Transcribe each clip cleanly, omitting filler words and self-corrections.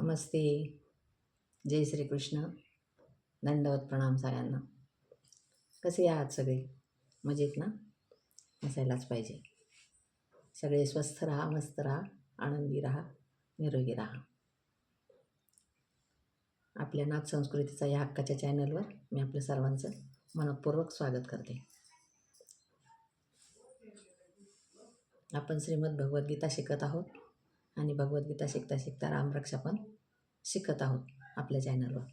नमस्ते. जय श्रीकृष्ण. दंडवत प्रणाम सगळ्यांना. कसे आहात सगळे? मजेत ना? असायलाच पाहिजे. सगळे स्वस्थ राहा, मस्त राहा, आनंदी राहा, निरोगी राहा. आपल्या नाथ संस्कृतीचा या हक्काच्या चॅनलवर मी आपल्या सर्वांचं मनपूर्वक स्वागत करते. आपण श्रीमद भगवद्गीता शिकत आहोत आणि भगवद्गीता शिकता शिकता रामरक्षा पण शिकत आहोत आपल्या चॅनलवर.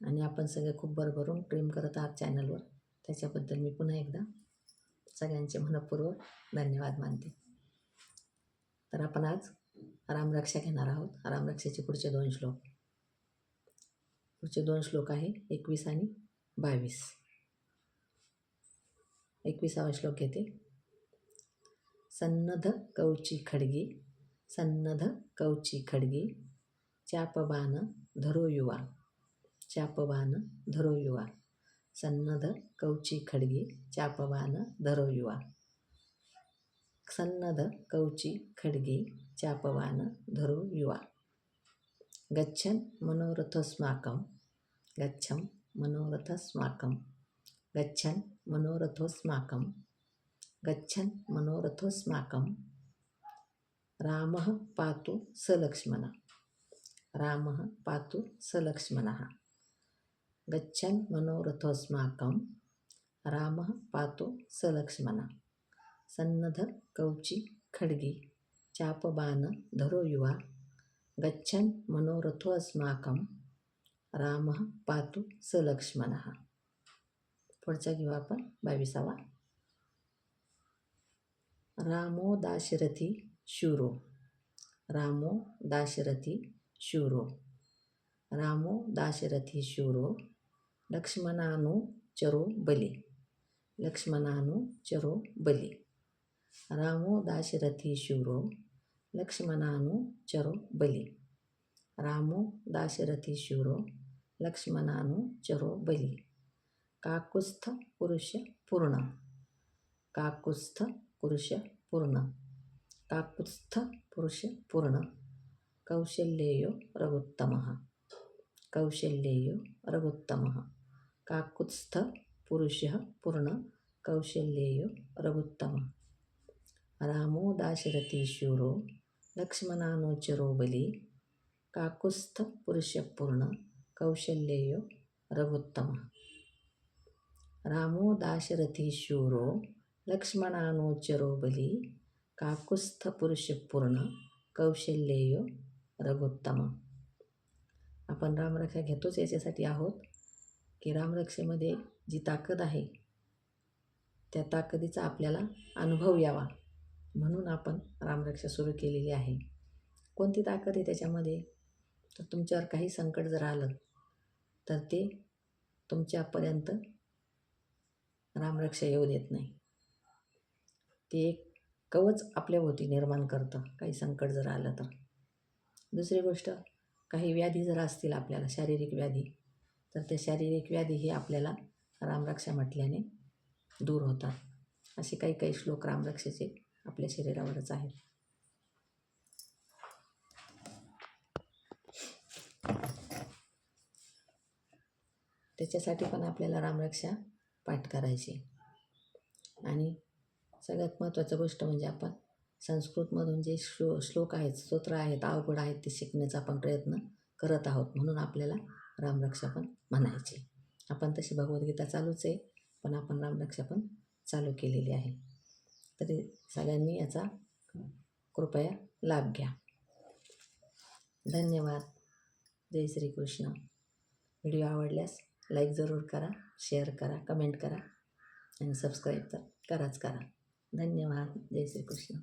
आणि आपण सगळे खूप भरभरून प्रेम करत आहात चॅनलवर. त्याच्याबद्दल मी पुन्हा एकदा सगळ्यांचे मनपूर्वक धन्यवाद मानते. तर आपण आज रामरक्षा घेणार आहोत. रामरक्षेचे पुढचे 2 श्लोक. पुढचे 2 श्लोक आहे 21 आणि 22. 21वा श्लोक येते. सन्नध कवची खड्गी, सन्नध कवची खड्गी, चापबाण धरो युवा, चापबाण धरो युवा. सन्नध कवची खड्गी, चापबाण धरो युवा. सन्नध कवची खड्गी, चापबाण धरो युवा. गच्छन् मनोरथोस्माकं, गच्छन् मनोरथोस्माकं, गच्छन् मनोरथोस्माकं, गच्छन् मनोरथोस्माकं. रामः पातु सलक्ष्मणः, रामः पातु सलक्ष्मणः. गच्छन् मनोरथोस्माकं, रामः पातु सलक्ष्मणः. सन्नध कवची खड्गी, चापबाण धरो युवा. गच्छन् मनोरथोस्माकं, रामः पातु सलक्ष्मणः. पुढचा घेऊ आपण 22वा. रामो दाशरथी शूरो, रामो दाशरथी शूरो, रामो दाशरथी शूरो. लक्ष्मणानुचरो बली, लक्ष्मणानुचरो बली. रामो दाशरथी शूरो, लक्ष्मणानुचरो बली. रामो दाशरथी शूरो, लक्ष्मणानुचरो बली. काकुत्स्थ पुरुष पूर्ण, काकुत्स्थ पुरुष पूर्ण, काकुत्स्थ पुरुष पूर्ण. कौशल्येयो रघुत्तमः, कौशल्येयो रघुत्तमः. काकुत्स्थ पुरुषः पूर्ण, कौशल्येयो रघुत्तमः. रामो दाशरथी शूरो, लक्ष्मणानुचरो बली. काकुत्स्थ पुरुष पूर्ण, कौशल्येयो रघुत्तमः. रामो दाशरथी शूरो, लक्ष्मणानुचरो बली. काकुत्स्थ पुरुष पूर्ण, कौशल्येयो रघुत्तमः. आपण रामरक्षा घेतोच याच्यासाठी आहोत की रामरक्षेमध्ये जी ताकद आहे त्या ताकदीचा आपल्याला अनुभव यावा म्हणून आपण रामरक्षा सुरू केलेली आहे. कोणती ताकद आहे त्याच्यामध्ये? तर तुमच्यावर काही संकट जर आलं तर ते तुमच्यापर्यंत रामरक्षा येऊ देत नाही. ते एक कवच आपल्याभोवती निर्माण करतं काही संकट जर आलं तर. दुसरी गोष्ट, काही व्याधी जर असतील आपल्याला, शारीरिक व्याधी, तर त्या शारीरिक व्याधी ही आपल्याला रामरक्षा म्हटल्याने दूर होतात. असे काही काही श्लोक रामरक्षेचे आपल्या शरीरावरच आहेत. त्याच्यासाठी पण आपल्याला रामरक्षा पाठ करायची. आणि सगळ्यात महत्त्वाची गोष्ट म्हणजे आपण संस्कृतमधून जे श्लोक आहेत, स्तोत्र आहेत, अवघड आहेत, ते शिकण्याचा आपण प्रयत्न करत आहोत. म्हणून आपल्याला रामरक्षा पण म्हणायची. आपण तशी भगवद्गीता चालूच आहे, पण आपण रामरक्षा पण चालू केलेली आहे. तरी सगळ्यांनी याचा कृपया लाभ घ्या. धन्यवाद. जय श्रीकृष्ण. व्हिडिओ आवडल्यास लाईक जरूर करा, शेअर करा, कमेंट करा आणि सबस्क्राईब तर कराच करा. धन्यवाद. जय श्रीकृष्ण.